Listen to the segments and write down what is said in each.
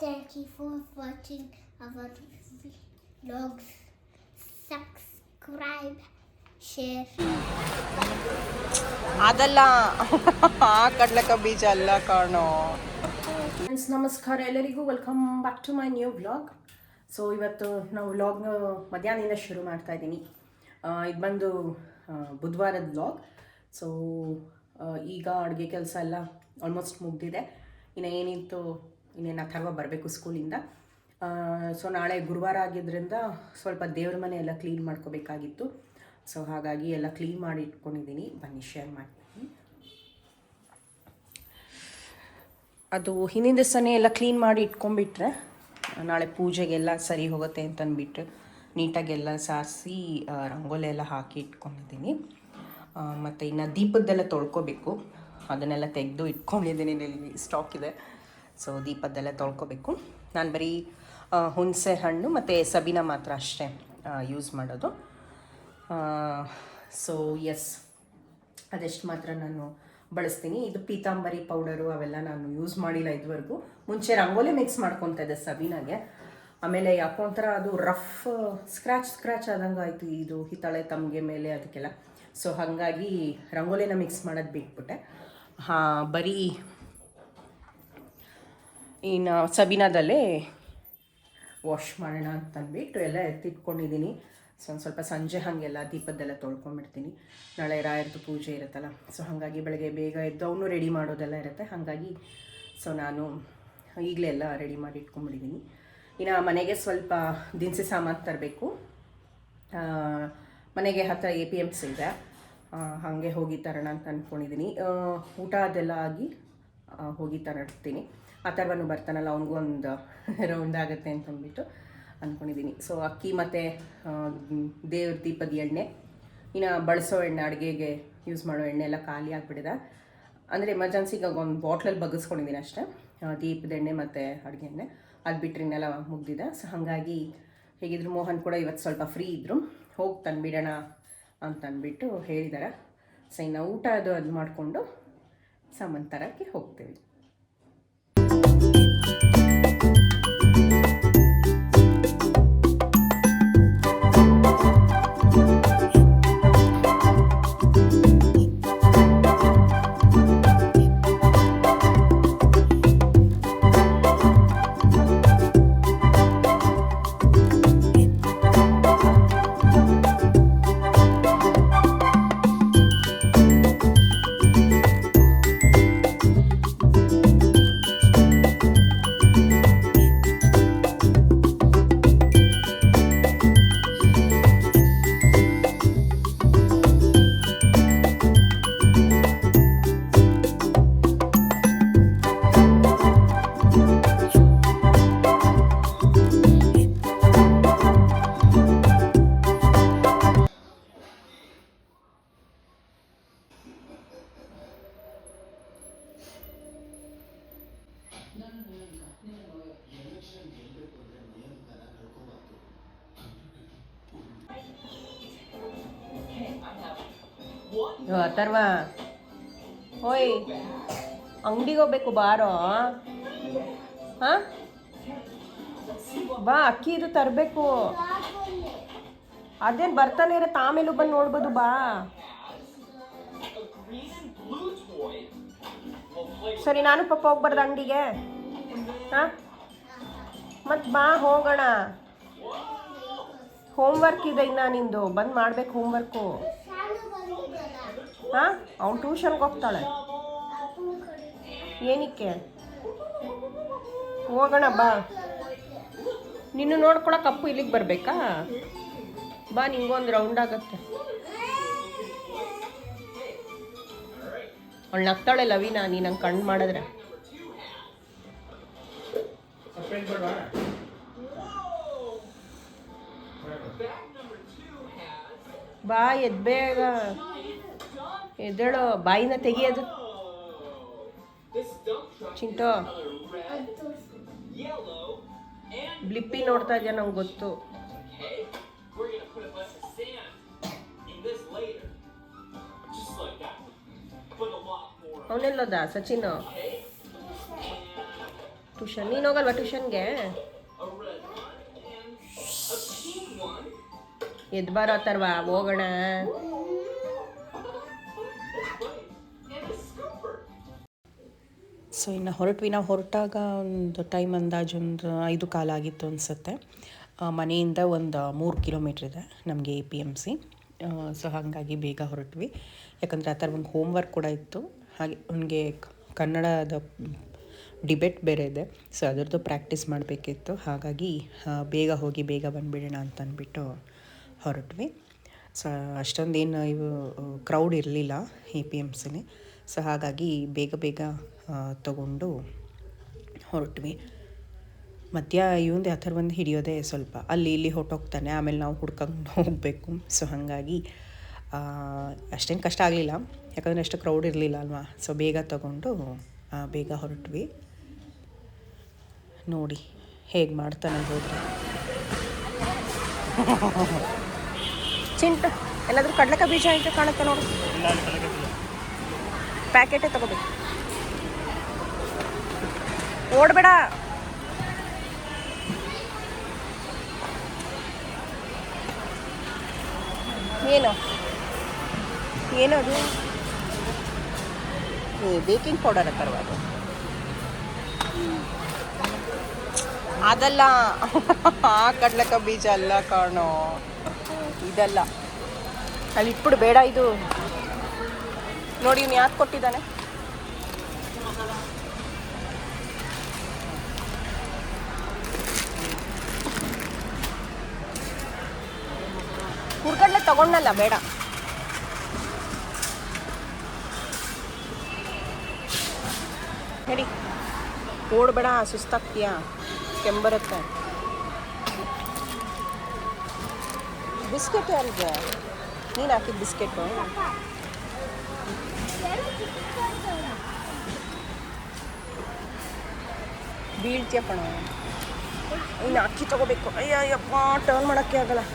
Thank you for watching our vlogs. Subscribe, share. ಅದಲ್ಲ ಆ ಕಡ್ಲೆಕ ಬೀಜ ಅಲ್ಲ ಕಾಣೋ. ಫ್ರೆಂಡ್ಸ್ ನಮಸ್ಕಾರ ಎಲ್ಲರಿಗೂ, welcome back to my new vlog. So ಇವತ್ತು ನಾವು ವ್ಲಾಗ್ನ ಮಧ್ಯಾಹ್ನದಿಂದ ಶುರು ಮಾಡ್ತಾ ಇದ್ದೀನಿ. ಇದು ಬಂದು ಬುಧವಾರದ ವ್ಲಾಗ್. ಸೊ ಈಗ ಅಡುಗೆ ಕೆಲಸ ಎಲ್ಲ ಆಲ್ಮೋಸ್ಟ್ ಮುಗ್ದಿದೆ. ಇನ್ನು ಏನಿತ್ತು, ಇನ್ನೇನು ಅಥರ್ವ ಬರಬೇಕು ಸ್ಕೂಲಿಂದ. ಸೊ ನಾಳೆ ಗುರುವಾರ ಆಗಿದ್ದರಿಂದ ಸ್ವಲ್ಪ ದೇವ್ರ ಮನೆ ಎಲ್ಲ ಕ್ಲೀನ್ ಮಾಡ್ಕೋಬೇಕಾಗಿತ್ತು. ಸೊ ಹಾಗಾಗಿ ಎಲ್ಲ ಕ್ಲೀನ್ ಮಾಡಿ ಇಟ್ಕೊಂಡಿದ್ದೀನಿ, ಬನ್ನಿ ಶೇರ್ ಮಾಡ್ತೀನಿ. ಅದು ಹಿಂದಿನ ದಿವಸನೇ ಎಲ್ಲ ಕ್ಲೀನ್ ಮಾಡಿ ಇಟ್ಕೊಂಡ್ಬಿಟ್ರೆ ನಾಳೆ ಪೂಜೆಗೆಲ್ಲ ಸರಿ ಹೋಗುತ್ತೆ ಅಂತಂದ್ಬಿಟ್ಟು ನೀಟಾಗೆಲ್ಲ ಸಾರಿಸಿ ರಂಗೋಲಿ ಎಲ್ಲ ಹಾಕಿ ಇಟ್ಕೊಂಡಿದ್ದೀನಿ. ಮತ್ತು ಇನ್ನು ದೀಪದ್ದೆಲ್ಲ ತೊಳ್ಕೊಬೇಕು, ಅದನ್ನೆಲ್ಲ ತೆಗೆದು ಇಟ್ಕೊಂಡಿದ್ದೀನಿ. ಇಲ್ಲಿ ಸ್ಟಾಕ್ ಇದೆ. ಸೊ ದೀಪದ್ದೆಲ್ಲ ತೊಳ್ಕೊಬೇಕು. ನಾನು ಬರೀ ಹುಣಸೆ ಹಣ್ಣು ಮತ್ತು ಸಬೀನ ಮಾತ್ರ ಅಷ್ಟೇ ಯೂಸ್ ಮಾಡೋದು. ಸೊ ಎಸ್, ಅದೆಷ್ಟು ಮಾತ್ರ ನಾನು ಬಳಸ್ತೀನಿ. ಇದು ಪೀತಾಂಬರಿ ಪೌಡರು ಅವೆಲ್ಲ ನಾನು ಯೂಸ್ ಮಾಡಿಲ್ಲ ಇದುವರೆಗೂ. ಮುಂಚೆ ರಂಗೋಲಿ ಮಿಕ್ಸ್ ಮಾಡ್ಕೊತಾ ಇದ್ದೆ ಸಬೀನಾಗೆ. ಆಮೇಲೆ ಯಾಕೋ ಒಂಥರ ಅದು ರಫ್ ಸ್ಕ್ರ್ಯಾಚ್ ಆದಂಗೆ ಆಯಿತು, ಇದು ಹಿತ್ತಾಳೆ ತಮಗೆ ಮೇಲೆ ಅದಕ್ಕೆಲ್ಲ. ಸೊ ಹಾಗಾಗಿ ರಂಗೋಲಿನ ಮಿಕ್ಸ್ ಮಾಡೋದು ಬಿಟ್ಬಿಟ್ಟೆ. ಬರೀ ಇನ್ನು ಸಬೀನಾದಲ್ಲೇ ವಾಶ್ ಮಾಡೋಣ ಅಂತಂದ್ಬಿಟ್ಟು ಎಲ್ಲ ಎತ್ತಿಟ್ಕೊಂಡಿದ್ದೀನಿ. ಸೊ ಸ್ವಲ್ಪ ಸಂಜೆ ಹಾಗೆಲ್ಲ ದೀಪದ್ದೆಲ್ಲ ತೊಳ್ಕೊಂಬಿಡ್ತೀನಿ. ನಾಳೆ ರಾಯರದು ಪೂಜೆ ಇರುತ್ತಲ್ಲ. ಸೊ ಹಾಗಾಗಿ ಬೆಳಗ್ಗೆ ಬೇಗ ಎದ್ದು ಅವನು ರೆಡಿ ಮಾಡೋದೆಲ್ಲ ಇರುತ್ತೆ. ಹಾಗಾಗಿ ಸೊ ನಾನು ಈಗಲೇ ಎಲ್ಲ ರೆಡಿ ಮಾಡಿ ಇಟ್ಕೊಂಡ್ಬಿಟ್ಟಿದ್ದೀನಿ. ಇನ್ನು ಮನೆಗೆ ಸ್ವಲ್ಪ ದಿನಸಿ ಸಾಮಾನು ತರಬೇಕು. ಮನೆಗೆ ಹತ್ತಿರ APMC ಇದೆ, ಹಾಗೆ ಹೋಗಿ ತರೋಣ ಅಂತ ಅಂದ್ಕೊಂಡಿದ್ದೀನಿ. ಊಟ ಅದೆಲ್ಲ ಆಗಿ ಹೋಗಿ ತರಿಸ್ತೀನಿ. ಅಥರ್ವನು ಬರ್ತಾನಲ್ಲ, ಅವನಿಗೂ ಒಂದು ರೌಂಡ್ ಆಗುತ್ತೆ ಅಂತಂದ್ಬಿಟ್ಟು ಅಂದ್ಕೊಂಡಿದ್ದೀನಿ. ಸೊ ಅಕ್ಕಿ ಮತ್ತು ದೇವ್ರ ದೀಪದ ಎಣ್ಣೆ, ಇನ್ನು ಬಳಸೋ ಎಣ್ಣೆ, ಅಡುಗೆಗೆ ಯೂಸ್ ಮಾಡೋ ಎಣ್ಣೆ ಎಲ್ಲ ಖಾಲಿ ಆಗಿಬಿಟ್ಟಿದೆ. ಅಂದರೆ ಎಮರ್ಜೆನ್ಸಿಗೆ ಒಂದು ಬಾಟ್ಲಲ್ಲಿ ಬಗ್ಗಿಸ್ಕೊಂಡಿದ್ದೀನಿ ಅಷ್ಟೇ, ದೀಪದ ಎಣ್ಣೆ ಮತ್ತು ಅಡುಗೆ ಎಣ್ಣೆ. ಅದು ಬಿಟ್ಟರೆ ಇನ್ನೆಲ್ಲ ಮುಗ್ದಿದೆ. ಸೊ ಹಾಗಾಗಿ ಹೇಗಿದ್ರು ಮೋಹನ್ ಕೂಡ ಇವತ್ತು ಸ್ವಲ್ಪ ಫ್ರೀ ಇದ್ದರು, ಹೋಗಿ ತಂದುಬಿಡೋಣ ಅಂತಂದ್ಬಿಟ್ಟು ಹೇಳಿದ್ದಾರೆ. ಸೊ ಇನ್ನು ಊಟ ಅದು ಮಾಡಿಕೊಂಡು ಸಾಮಾನು ತರೋಕ್ಕೆ ಹೋಗ್ತೀವಿ. ಅಥರ್ವ, ಓಯ್ ಅಂಗಡಿಗೆ ಹೋಗ್ಬೇಕು ಬಾರೋ. ಹಾಂ ಬಾ, ಅಕ್ಕಿ ಇದು ತರಬೇಕು. ಅದೇನು ಬರ್ತಾನೆ ಇರತ್ತೆ, ಆಮೇಲೂ ಬಂದು ನೋಡ್ಬೋದು. ಬಾ ಸರಿ, ನಾನು ಪಪ್ಪ ಹೋಗ್ಬಾರ್ದು ಅಂಗಡಿಗೆ? ಹಾಂ ಮತ್ತು ಬಾ ಹೋಗೋಣ. ಹೋಮ್ವರ್ಕ್ ಇದೆ ಇನ್ನು ನಿಂದು, ಬಂದು ಮಾಡ್ಬೇಕು ಹೋಮ್ವರ್ಕು. ಹಾಂ, ಅವ್ನು ಟ್ಯೂಷನ್ಗೆ ಹೋಗ್ತಾಳೆ. ಏನಕ್ಕೆ? ಹೋಗೋಣ ಬಾ. ನಿನ್ನ ನೋಡ್ಕೊಳಕ್ಕೆ ಅಪ್ಪು ಇಲ್ಲಿಗೆ ಬರಬೇಕಾ? ಬಾ, ನಿಂಗೊಂದು ರೌಂಡ್ ಆಗತ್ತೆ. ಅವಳು ನಗ್ತಾಳೆ ಲವಿನಾ, ನೀನು ನಂಗೆ ಕಣ್ಣು ಮಾಡಿದ್ರೆ. ಬಾ, ಎದ್ಬೇಗ, ಎದ್ದೇಳು, ಬಾಯಿನ ತೆಗಿಯೋದು. ಚಿಂಟೋ, ಬ್ಲಿಪ್ಪಿ ನೋಡ್ತಾ ಇದೆಯಾ? ನಂಗೆ ಗೊತ್ತು. ಅವನೆಲ್ಲೋದ ಸಚಿನ್? ಟ್ಯೂಷನ್ ನೀನು ಹೋಗಲ್ವಾ ಟ್ಯೂಷನ್ಗೆ? ಎದ್ದು ಬಾರೋ ಅಥರ್ವ, ಹೋಗೋಣ. ಸೊ ಇನ್ನು ಹೊರಟ್ವಿ. ನಾವು ಹೊರಟಾಗ ಒಂದು ಟೈಮ್ ಅಂದಾಜು ಒಂದು 5 ಕಾಲ ಆಗಿತ್ತು ಅನಿಸುತ್ತೆ. ಮನೆಯಿಂದ ಒಂದು 3 ಕಿಲೋಮೀಟ್ರ್ ಇದೆ ನಮಗೆ APMC. ಸೊ ಹಾಗಾಗಿ ಬೇಗ ಹೊರಟ್ವಿ. ಯಾಕಂದರೆ ಆ ಥರ ಒಂದು ಹೋಮ್ವರ್ಕ್ ಕೂಡ ಇತ್ತು. ಹಾಗೆ ಅವನಿಗೆ ಕನ್ನಡದ ಡಿಬೇಟ್ ಬೇರೆ ಇದೆ. ಸೊ ಅದರದ್ದು ಪ್ರಾಕ್ಟೀಸ್ ಮಾಡಬೇಕಿತ್ತು. ಹಾಗಾಗಿ ಬೇಗ ಹೋಗಿ ಬೇಗ ಬಂದುಬಿಡೋಣ ಅಂತ ಅಂದ್ಬಿಟ್ಟು ಹೊರಟ್ವಿ. ಸೊ ಅಷ್ಟೊಂದೇನು ಕ್ರೌಡ್ ಇರಲಿಲ್ಲ APMCಲಿ. ಸೊ ಹಾಗಾಗಿ ಬೇಗ ತಗೊಂಡು ಹೊರಟ್ವಿ. ಮಧ್ಯ ಇವಂದು ಅಥರ್ವಂದು ಹಿಡಿಯೋದೇ ಸ್ವಲ್ಪ ಅಲ್ಲಿ ಇಲ್ಲಿ ಹೊರಟೋಗ್ತಾನೆ. ಆಮೇಲೆ ನಾವು ಹುಡ್ಕೊಂಡು ಹೋಗಬೇಕು. ಸೊ ಹಾಗಾಗಿ ಅಷ್ಟೇನು ಕಷ್ಟ ಆಗಲಿಲ್ಲ, ಯಾಕಂದರೆ ಅಷ್ಟು ಕ್ರೌಡ್ ಇರಲಿಲ್ಲ ಅಲ್ವಾ. ಸೊ ಬೇಗ ತಗೊಂಡು ಬೇಗ ಹೊರಟ್ವಿ. ನೋಡಿ ಹೇಗೆ ಮಾಡ್ತಾನೆ ಹೋದರೆ. ಚಿಂಟು ಎಲ್ಲಾದರೂ ಕಡಲೆಕಾಯಿ ಬೀಜ ಅಂತ ಕಾಣುತ್ತೆ ನೋಡು. ಪ್ಯಾಕೆಟೇ ತಗೋಬೇಕು, ಓಡಬೇಡ. ಏನದು? ಬೇಕಿಂಗ್ ಪೌಡರ್ ಅಂತಾರವ ಅದು. ಅದಲ್ಲ, ಕಡಲೆಕಾಯಿ ಬೀಜ ಅಲ್ಲ ಕಾಣೋ, ಇದಲ್ಲ. ಅಲ್ಲಿ ಇಟ್ಬಿಡು, ಬೇಡ ಇದು. ನೋಡಿ ಇವ್ನು ಯಾಕೆ ಕೊಟ್ಟಿದ್ದಾನೆ. ಹುರ್ಗಡ್ಲೆ ತಗೊಂಡಲ್ಲ, ಬೇಡ. ಹೇಳಿ, ಓಡಬೇಡ, ಸುಸ್ತಾಗ್ತೀಯಾ, ಕೆಂಬರುತ್ತೆ. ಬಿಸ್ಕೆಟ್ ಯಾರಿಗೆ? ನೀನು ಹಾಕಿದ ಬಿಸ್ಕೆಟು? ಬೀಳ್ತೀಯ ಕಣ. ಇನ್ನು ಅಕ್ಕಿ ತಗೋಬೇಕು. ಅಯ್ಯಪ್ಪ, ಟರ್ನ್ ಮಾಡೋಕ್ಕೆ ಆಗಲ್ಲ.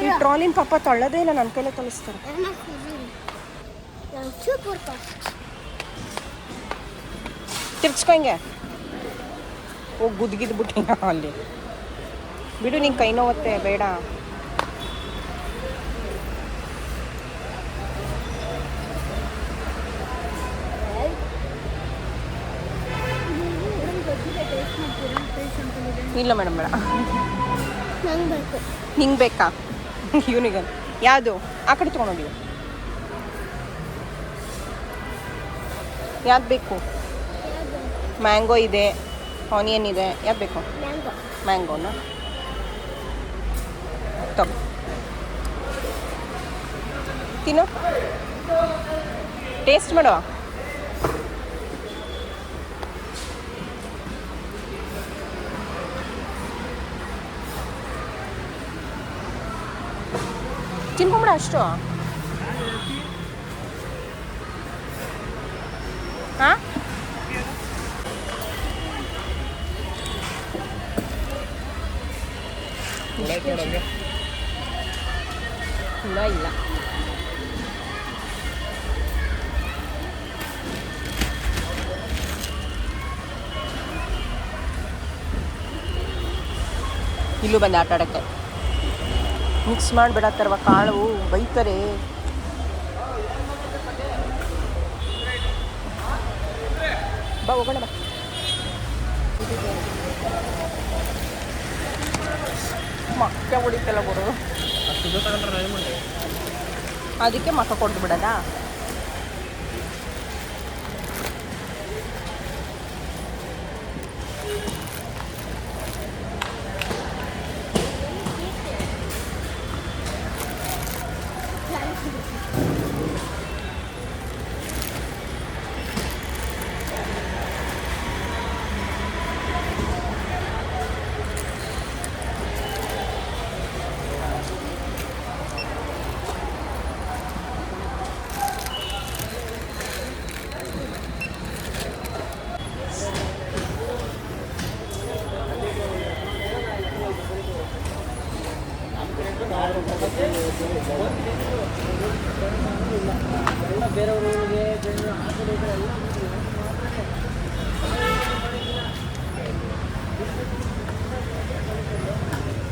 ಈ ಟ್ರಾಲಿನ ಪಾಪ ತಳ್ಳೋದೇ ಇಲ್ಲ, ನನ್ನ ಕೈಲೇ ತಳಿಸ್ತಾರೆ. ತಿರ್ಚ್ಕೊ ಹಿಂಗೆ ಹೋಗಿ ಗುದ್ಗಿದ್ಬಿಟ್ಟು ಅಲ್ಲಿ ಬಿಡು. ನಿಂಗೆ ಕೈ ನೋವುತ್ತೆ, ಬೇಡ. ಇಲ್ಲ ಮೇಡಮ್, ಬೇಡ. ನಿಂಗೆ ಬೇಕಾ? ಇವನಿಗೆ ಯಾವುದು? ಆ ಕಡೆ ತೊಗೊಂಡೋಗಿ. ಯಾವ್ದು ಬೇಕು? ಮ್ಯಾಂಗೋ ಇದೆ, ಆನಿಯನ್ ಇದೆ, ಯಾವ್ದು ಬೇಕು? ಮ್ಯಾಂಗೋನ ತಗೋ, ತಿನ್ನು, ಟೇಸ್ಟ್ ಮಾಡುವ. ತಿನ್ಕೊಂಬಿಡ ಅಷ್ಟು. ಹಾಂ, ಇಲ್ಲ. ಇಲ್ಲೂ ಬಂದು ಆಟ ಆಡೋಕ್ಕೆ. ಮಿಕ್ಸ್ ಮಾಡಿಬಿಡತ್ತಾರವ ಕಾಳು, ಬೈತಾರೆ. ಬಾ ಹೋಗೋಣ, ಬಾ. ಮಕ್ಕ ಹೊಡಿತಲ್ಲ ಬರೋದು, ಅದಕ್ಕೆ ಮಕ್ಕ ಕೊಟ್ಟು ಬಿಡೋದ.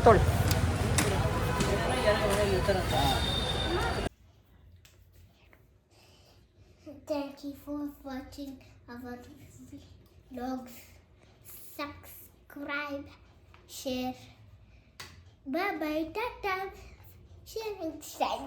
ತೊಳಿ. Thank you for watching our vlogs. Subscribe, share. Bye bye. Tata. See you next time.